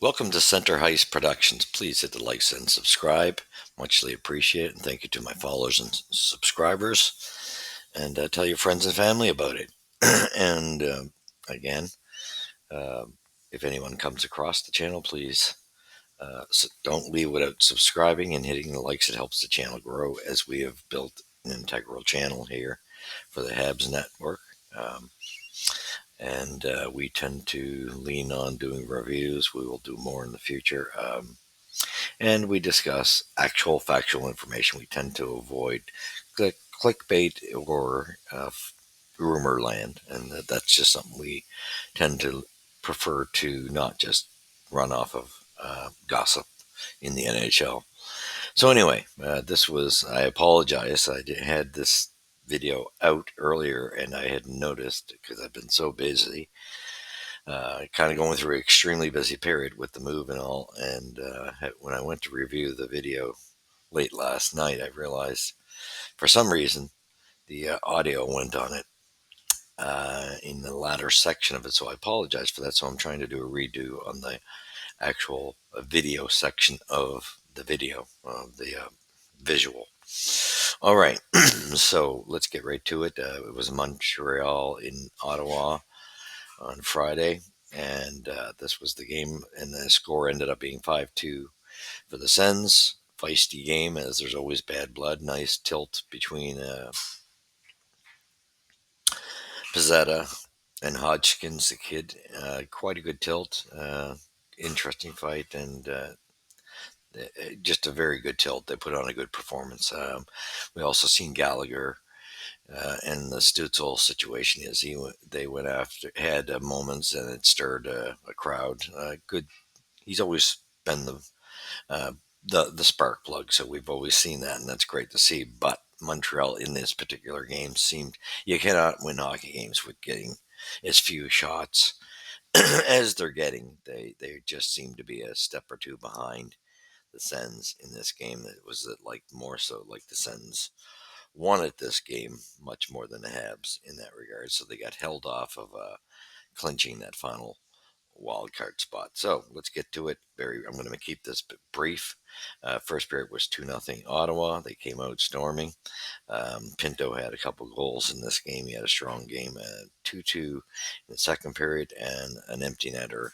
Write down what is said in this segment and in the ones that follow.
Welcome to Center Heist Productions. Please hit the likes and subscribe. Muchly appreciate it. And thank you to my followers and subscribers. And tell your friends and family about it. and again, uh, if anyone comes across the channel, please don't leave without subscribing and hitting the likes. It helps the channel grow as we have built an integral channel here for the Habs network. Um, and we tend to lean on doing reviews. We will do more in the future. And we discuss actual factual information. We tend to avoid clickbait or rumor land, and that's just something we tend to prefer to not just run off of gossip in the NHL. So anyway, I apologize. Had this video out earlier, and I had noticed because I've been so busy kind of going through an extremely busy period with the move and all. And when I went to review the video late last night, I realized for some reason the audio went on it in the latter section of it. So I apologize for that. So I'm trying to do a redo on the actual video section of the video, the visual. All right. So let's get right to it. It was Montreal in Ottawa on Friday, and this was the game, and the score ended up being 5-2 for the Sens. Feisty game, as there's always bad blood. Nice tilt between Pizzetta and Hodgkins, the kid. Quite a good tilt. Interesting fight, and just a very good tilt. They put on a good performance. We also seen Gallagher. And the Stutzel situation is they went after had moments and it stirred a crowd. Good. He's always been uh, the spark plug, so we've always seen that, and that's great to see. But Montreal in this particular game seemed you cannot win hockey games with getting as few shots as they're getting. They just seem to be a step or two behind the Sens in this game. It was like more so like the Sens wanted this game much more than the Habs in that regard. So they got held off of clinching that final wild card spot. So let's get to it. I'm going to keep this brief. First period was 2-0 Ottawa. They came out storming. Pinto had a couple goals in this game. He had a strong game. 2-2 in the second period and an empty netter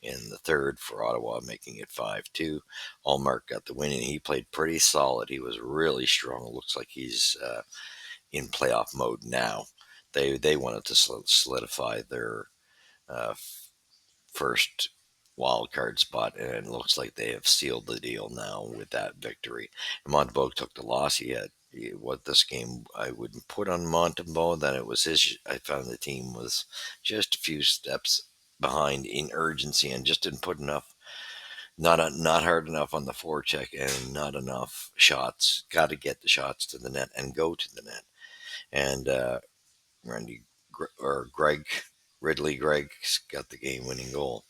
in the third for Ottawa, making it 5-2. Allmark got the win, and he played pretty solid. He was really strong. It looks like he's in playoff mode now. They wanted to solidify their uh, first wild card spot, and it looks like they have sealed the deal now with that victory. And Montembeault took the loss. What this game I would put on Montembeault, that it was his. I found the team was just a few steps behind in urgency and just didn't put enough. Not hard enough on the forecheck and not enough shots. Got to get the shots to the net and go to the net. And Randy or Greg Ridley Greg's got the game-winning goal.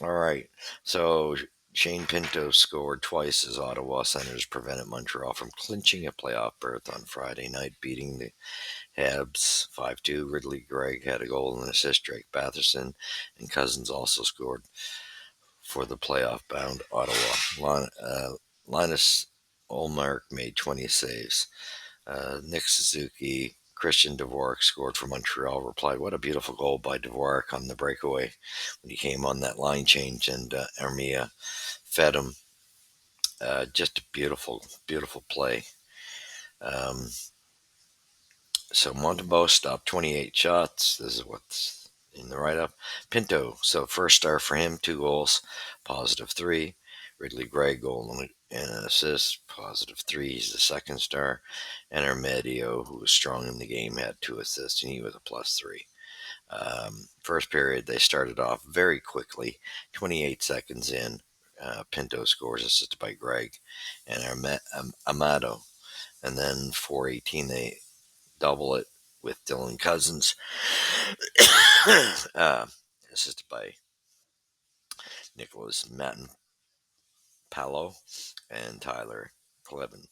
All right, so Shane Pinto scored twice as Ottawa Senators prevented Montreal from clinching a playoff berth on Friday night, beating the Habs 5-2. Ridley Gregg had a goal and an assist. Drake Batherson and Cousins also scored for the playoff-bound Ottawa. Linus Olmark made 20 saves. Nick Suzuki, Christian Dvorak scored for Montreal. Replied, "What a beautiful goal by Dvorak on the breakaway when he came on that line change, and Armia fed him. Just a beautiful, beautiful play." Um, so Montembeault stopped 28 shots. This is what's in the write-up. Pinto, so first star for him, 2 goals, +3. Ridley Gregg, goal and an assist, +3. He's the second star. And Armedio, who was strong in the game, had 2 assists, and he was a +3. First period, they started off very quickly. 28 seconds in, Pinto scores, assisted by Gregg and Amado. And then 4:18, they double it with Dylan Cousins, uh, assisted by Nicholas Matin Palo and Tyler Clevin.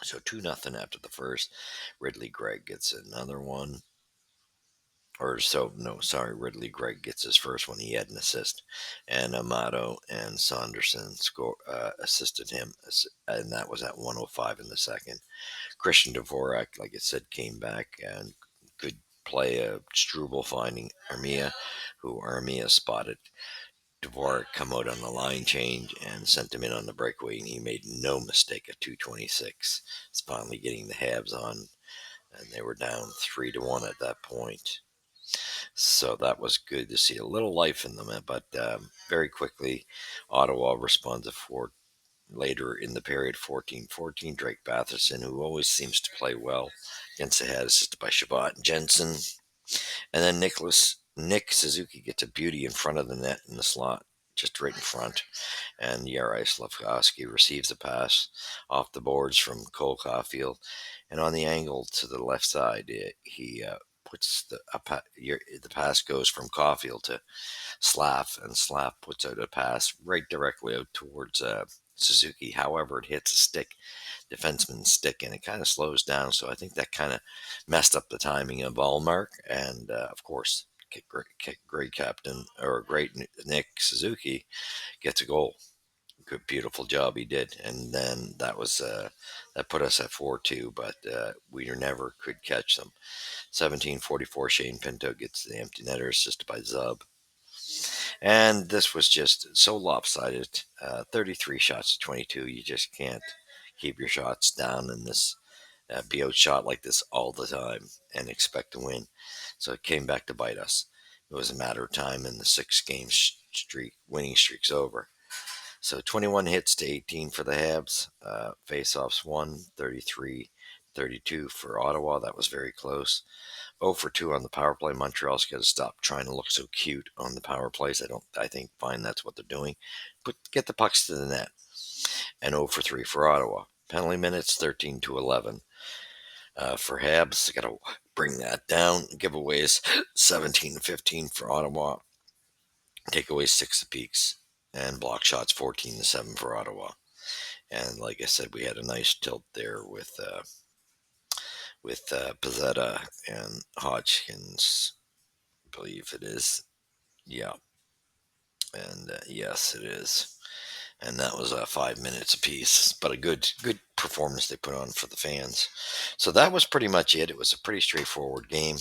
So 2-0 after the first. Ridley Gregg gets another one. or so, no, sorry, Ridley Gregg gets his first one. He had an assist, and Amato and Saunderson assisted him, and that was at 105 in the second. Christian Dvorak, like I said, came back and could play a Struble finding Armia, who Armia spotted Dvorak come out on the line change and sent him in on the breakaway, and he made no mistake at 226. It's finally getting the Habs on, and they were down 3-1 at that point. So that was good to see a little life in them. But very quickly, Ottawa responded for later in the period 14-14. Drake Batherson, who always seems to play well against the Habs, assisted by Shabbat and Jensen. And then Nick Suzuki gets a beauty in front of the net in the slot, just right in front. And Yari Slavkovsky receives a pass off the boards from Cole Caulfield. And on the angle to the left side, he puts the pass goes from Caulfield to Slav, and Slav puts out a pass right directly out towards Suzuki. However, it hits a defenseman's stick, and it kind of slows down. So I think that kind of messed up the timing of Allmark. And of course, great captain, or great Nick Suzuki gets a goal. Good, beautiful job he did. And then that put us at 4-2, but we never could catch them. 17:44, Shane Pinto gets the empty netter, assisted by Zub. And this was just so lopsided. 33 shots to 22. You just can't keep your shots down in this, be outshot like this all the time and expect to win. So it came back to bite us. It was a matter of time, and the 6-game winning streak's over. So 21 hits to 18 for the Habs. Face-offs won, 33-32 for Ottawa. That was very close. 0 for 2 on the power play. Montreal's got to stop trying to look so cute on the power plays. I think fine, that's what they're doing. But get the pucks to the net. And 0 for 3 for Ottawa. Penalty minutes 13-11. For Habs, got to bring that down. Giveaways 17-15 for Ottawa. Takeaways 6 apiece. And block shots 14-7 for Ottawa. And like I said, we had a nice tilt there with Pizzetta and Hodgkins, I believe it is. Yeah. And yes, it is. And that was 5 minutes apiece, but a good performance they put on for the fans. So that was pretty much it. It was a pretty straightforward game.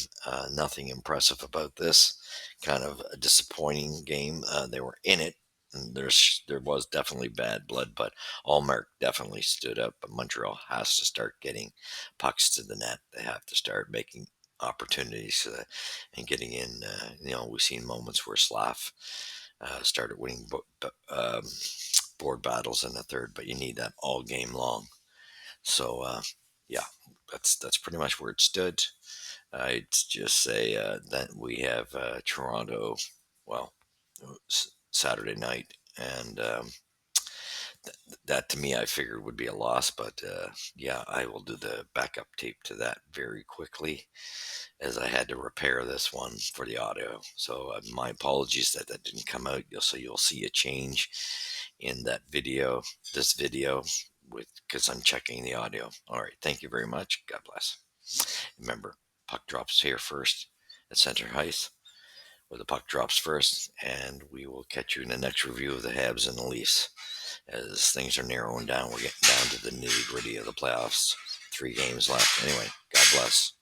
Nothing impressive about this. Kind of a disappointing game. They were in it. And there was definitely bad blood, but Allmark definitely stood up. But Montreal has to start getting pucks to the net. They have to start making opportunities and getting in. We've seen moments where Slav started winning board battles in the third, but you need that all game long. So yeah, that's pretty much where it stood. I'd just say that we have Toronto, well, Saturday night, and that to me I figured would be a loss, but yeah, I will do the backup tape to that very quickly, as I had to repair this one for the audio. So my apologies that didn't come out. You'll see a change in this video, because I'm checking the audio. All right, thank you very much. God bless. Remember, puck drops here first at center ice, where the puck drops first, and we will catch you in the next review of the Habs and the Leafs. As things are narrowing down, we're getting down to the nitty gritty of the playoffs. 3 games left. Anyway, God bless.